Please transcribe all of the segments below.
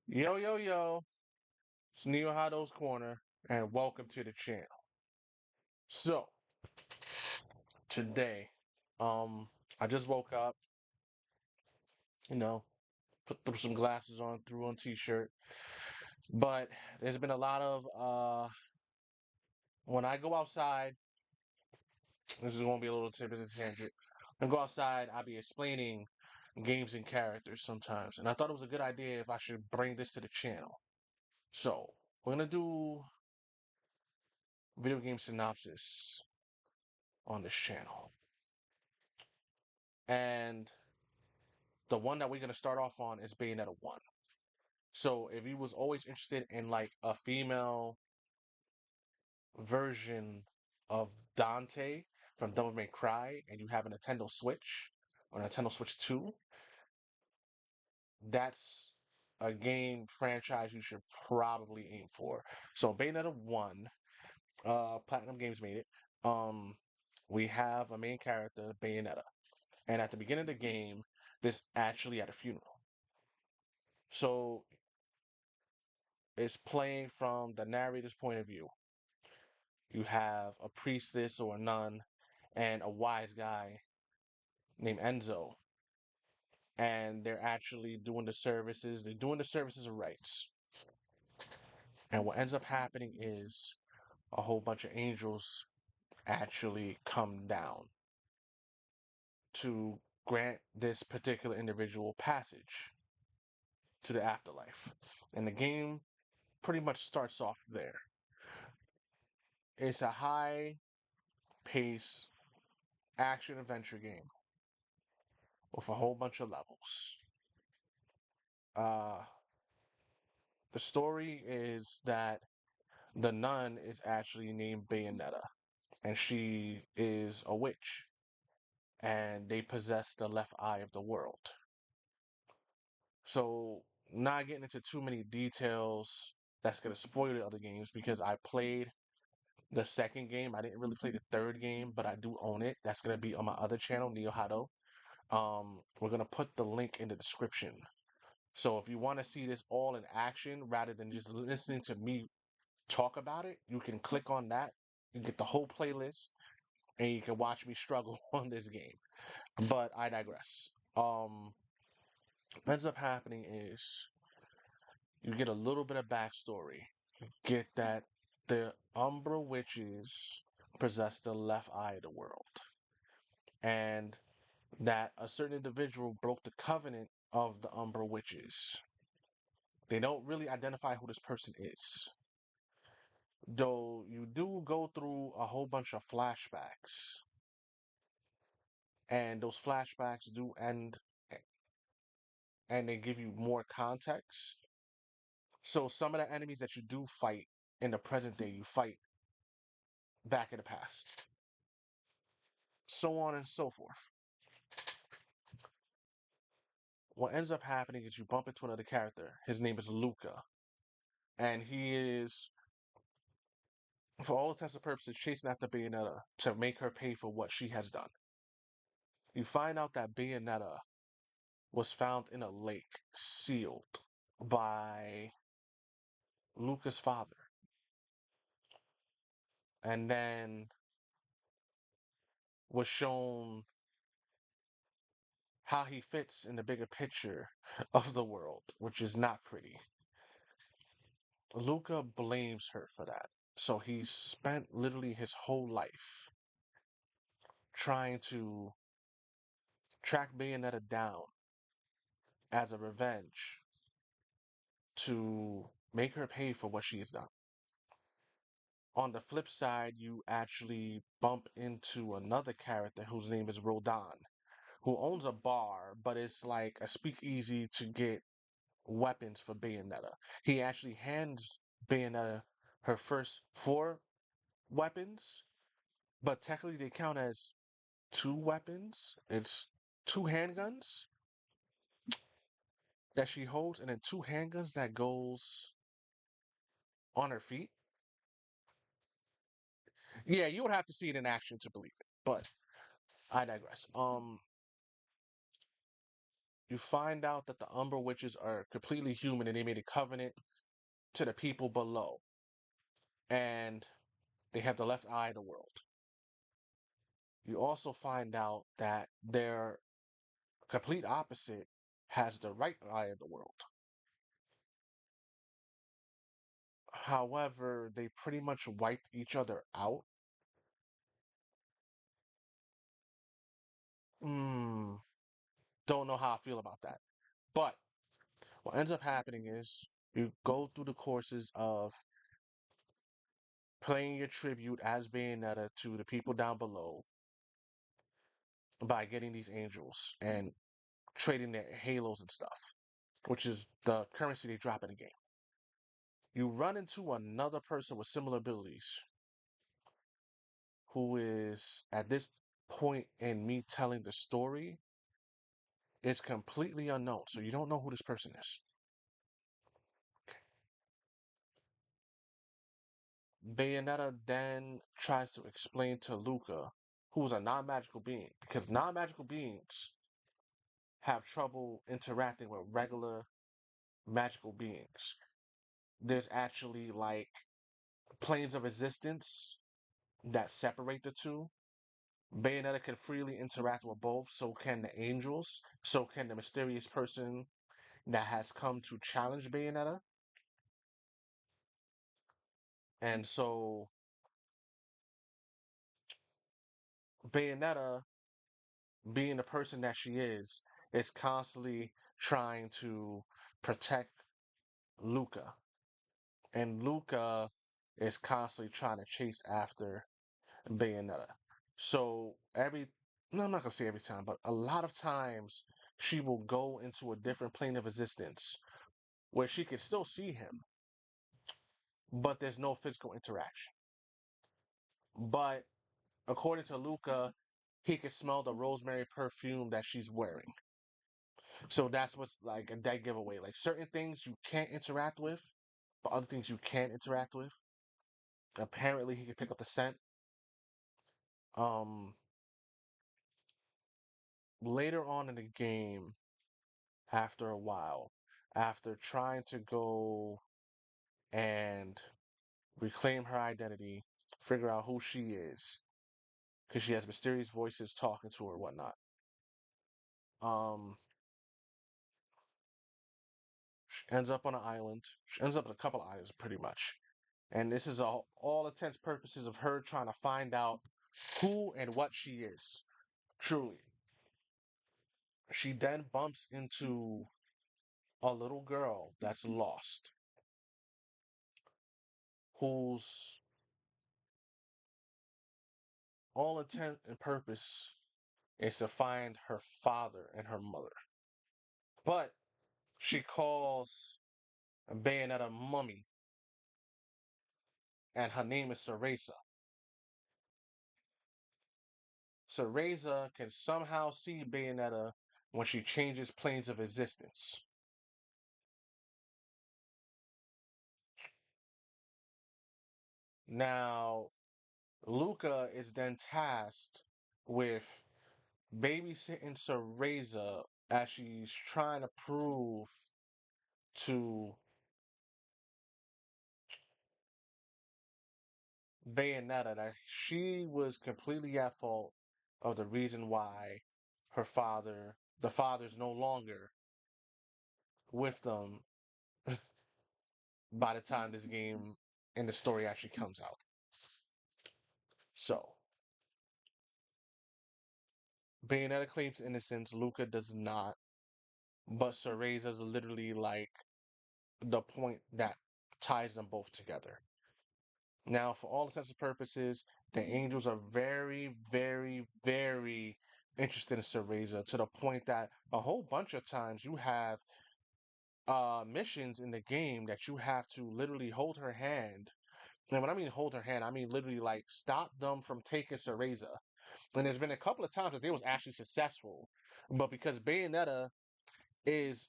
Yo, yo, yo, it's Neohadou's Corner, and welcome to the channel. So, today, um, I just woke up, you know, threw some glasses on, threw on t-shirt, but there's been a lot of, when I go outside, this is going to be a little bit of a tangent. When I go outside, I'll be explaining games and characters sometimes, and I thought it was a good idea if I should bring this to the channel. So, we're going to do video game synopsis on this channel. And the one that we're gonna start off on is Bayonetta 1. So if you was always interested in like a female version of Dante from Devil May Cry and you have a Nintendo Switch or Nintendo Switch 2, that's a game franchise you should probably aim for. So Bayonetta 1, Platinum Games made it. Um we have a main character, Bayonetta. And at the beginning of the game, this actually at a funeral. So it's playing from the narrator's point of view. You have a priestess or a nun and a wise guy named Enzo. And they're actually doing the services. They're doing the services of rites. And what ends up happening is a whole bunch of angels actually come down to grant this particular individual passage to the afterlife. And the game pretty much starts off there. It's a high pace action adventure game with a whole bunch of levels. Uh, the story is that the nun is actually named Bayonetta, and she is a witch, and they possess the left eye of the world. So, not getting into too many details, that's gonna spoil the other games because I played the second game. I didn't really play the third game, but I do own it. That's gonna be on my other channel, Neohadou. We're gonna put the link in the description. So if you want to see this all in action rather than just listening to me talk about it, you can click on that. You get the whole playlist and you can watch me struggle on this game. But I digress. What ends up happening is you get a little bit of backstory. Get that the Umbra witches possess the left eye of the world. And that a certain individual broke the covenant of the Umbra witches. They don't really identify who this person is. Though you do go through a whole bunch of flashbacks, and those flashbacks do end and they give you more context. So some of the enemies that you do fight in the present day, you fight back in the past. So on and so forth. What ends up happening is you bump into another character. His name is Luca. And he is, for all intents and purposes, chasing after Bayonetta to make her pay for what she has done. You find out that Bayonetta was found in a lake, sealed by Luca's father. And then was shown how he fits in the bigger picture of the world, which is not pretty. Luca blames her for that. So he spent literally his whole life trying to track Bayonetta down as a revenge to make her pay for what she has done. On the flip side, you actually bump into another character whose name is Rodon, who owns a bar, but it's like a speakeasy to get weapons for Bayonetta. He actually hands Bayonetta her first four weapons, but technically they count as two weapons. It's two handguns that she holds, and then two handguns that goes on her feet. Yeah, you would have to see it in action to believe it, but I digress. you find out that the Umber Witches are completely human and they made a covenant to the people below. And they have the left eye of the world. You also find out that their complete opposite has the right eye of the world. However, they pretty much wiped each other out. Hmm, don't know how I feel about that. But what ends up happening is you go through the courses of playing your tribute as Bayonetta to the people down below by getting these angels and trading their halos and stuff, which is the currency they drop in the game. You run into another person with similar abilities who is, at this point in me telling the story, is completely unknown. So you don't know who this person is. Bayonetta then tries to explain to Luca, who's a non magical being, because non magical beings have trouble interacting with regular magical beings. There's actually like planes of existence that separate the two. Bayonetta can freely interact with both, so can the angels, so can the mysterious person that has come to challenge Bayonetta. And so Bayonetta, being the person that she is constantly trying to protect Luca. And Luca is constantly trying to chase after Bayonetta. So no, I'm not gonna say every time, but a lot of times she will go into a different plane of existence where she can still see him, but there's no physical interaction. But according to Luca, he can smell the rosemary perfume that she's wearing. So that's what's like a dead giveaway. Like certain things you can't interact with, but other things you can interact with. Apparently, he can pick up the scent. Um, Later on in the game, after a while, after trying to go and reclaim her identity, figure out who she is, because she has mysterious voices talking to her, whatnot. Um, she ends up on an island. She ends up on a couple of islands, pretty much. And this is all intents purposes of her trying to find out who and what she is, truly. She then bumps into a little girl that's lost, whose all intent and purpose is to find her father and her mother. But she calls Bayonetta Mummy, and her name is Cereza. Cereza can somehow see Bayonetta when she changes planes of existence. Now, Luca is then tasked with babysitting Cereza as she's trying to prove to Bayonetta that she was completely at fault of the reason why the father's no longer with them by the time this game and the story actually comes out. So, Bayonetta claims innocence, Luca does not, but Cereza's literally like the point that ties them both together. Now, for all intents and purposes, the Angels are very, very, very interested in Cereza to the point that a whole bunch of times you have missions in the game that you have to literally hold her hand. And when I mean hold her hand, I mean literally like stop them from taking Cereza. And there's been a couple of times that they was actually successful, but because Bayonetta is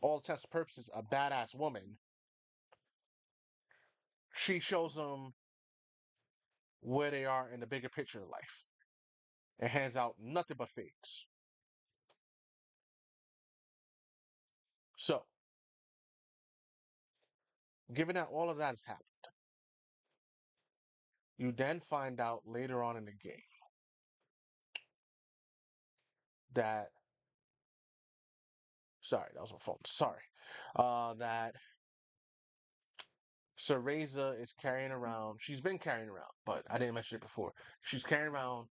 all intents and purposes a badass woman, she shows them where they are in the bigger picture of life and hands out nothing but fakes. So, given that all of that has happened, you then find out later on in the game that, sorry, that was my phone. Sorry, that Cereza is carrying around. She's been carrying around, but I didn't mention it before. She's carrying around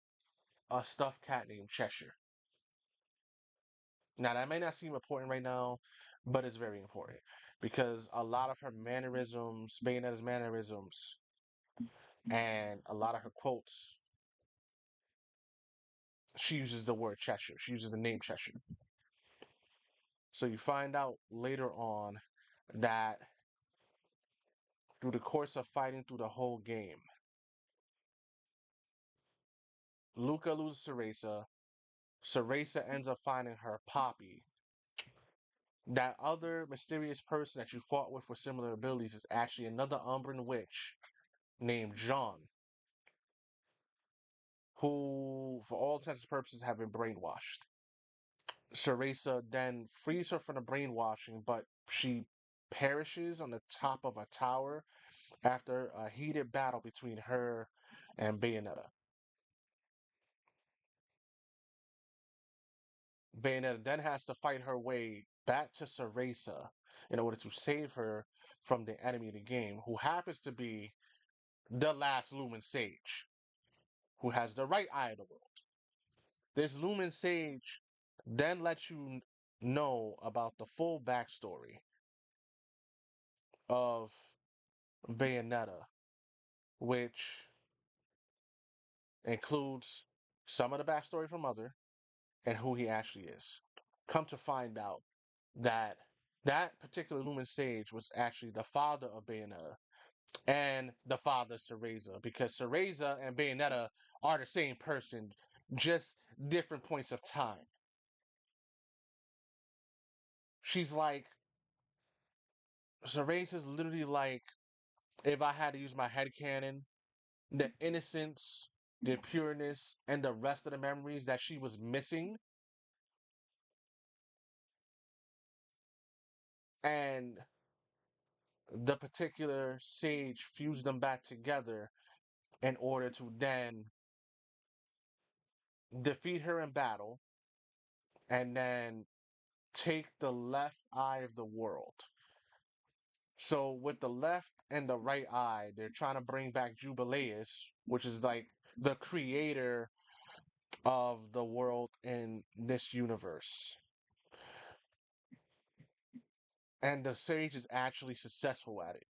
a stuffed cat named Cheshire. Now, that may not seem important right now, but it's very important because a lot of her mannerisms, Bayonetta's mannerisms, and a lot of her quotes, she uses the word Cheshire. She uses the name Cheshire. So you find out later on that through the course of fighting through the whole game, Luca loses Cereza. Cereza ends up finding her Poppy. That other mysterious person that you fought with similar abilities is actually another Umbran witch named John, who, for all intents and purposes, have been brainwashed. Cereza then frees her from the brainwashing, but she perishes on the top of a tower after a heated battle between her and Bayonetta. Bayonetta then has to fight her way back to Cereza in order to save her from the enemy of the game, who happens to be the last Lumen Sage, who has the right eye of the world. This Lumen Sage then lets you know about the full backstory of Bayonetta, which includes some of the backstory from Mother and who he actually is. Come to find out that that particular Lumen Sage was actually the father of Bayonetta and the father of Cereza, because Cereza and Bayonetta are the same person, just different points of time. She's like, Cereza's literally like, if I had to use my head canon, the innocence, the pureness, and the rest of the memories that she was missing, and the particular sage fused them back together in order to then defeat her in battle and then take the left eye of the world. So with the left and the right eye, they're trying to bring back Jubileus, which is like the creator of the world in this universe. And the sage is actually successful at it.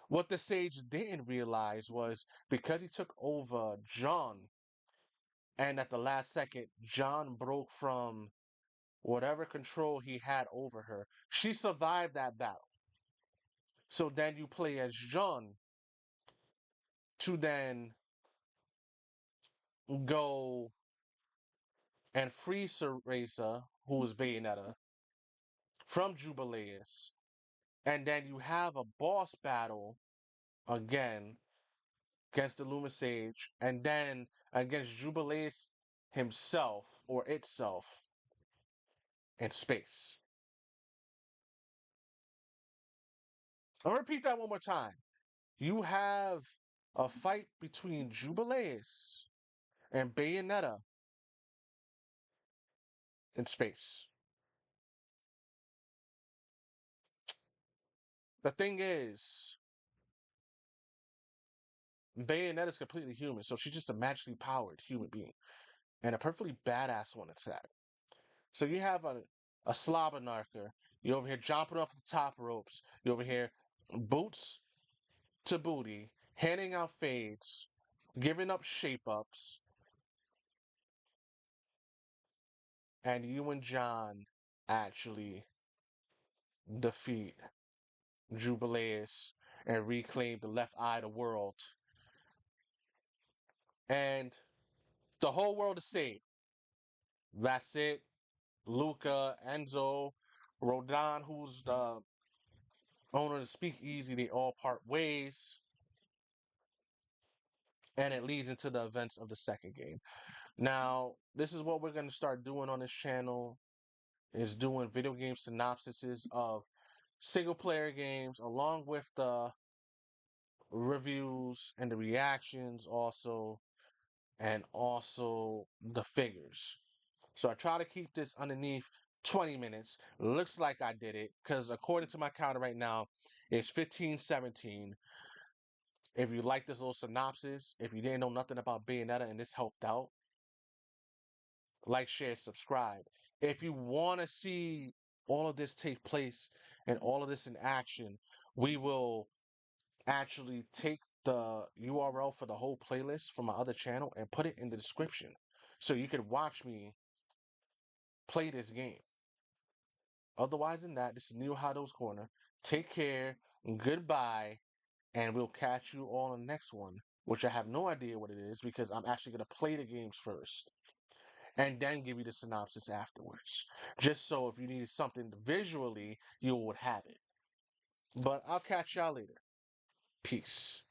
What the sage didn't realize was because he took over John, and at the last second, John broke from whatever control he had over her, she survived that battle. So then you play as John to then go and free Cereza, who is Bayonetta, from Jubileus. And then you have a boss battle again against the Luma Sage, and then against Jubileus himself or itself in space. I'll repeat that one more time. You have a fight between Jubileus and Bayonetta in space. The thing is, Bayonetta's completely human, so she's just a magically powered human being. And a perfectly badass one at that. So you have a slobberknocker. You're over here jumping off the top ropes. You're over here boots to booty, handing out fades, giving up shape ups, and you and John actually defeat Jubileus and reclaim the left eye of the world. And the whole world is saved. That's it. Luca, Enzo, Rodon, who's the owner of the Speakeasy, they all part ways. And it leads into the events of the second game. Now, this is what we're going to start doing on this channel. is doing video game synopsises of single player games along with the reviews and the reactions also, and also the figures. So I try to keep this underneath 20 minutes. Looks like I did it because according to my counter right now, it's 15:17. If you like this little synopsis, if you didn't know nothing about Bayonetta and this helped out, like, share, subscribe. If you want to see all of this take place and all of this in action, we will actually take the URL for the whole playlist from my other channel and put it in the description so you can watch me play this game. Otherwise than that, this is Neohadou's Corner. Take care, goodbye, and we'll catch you all in the next one, which I have no idea what it is because I'm actually going to play the games first and then give you the synopsis afterwards. Just so if you needed something visually, you would have it. But I'll catch y'all later. Peace.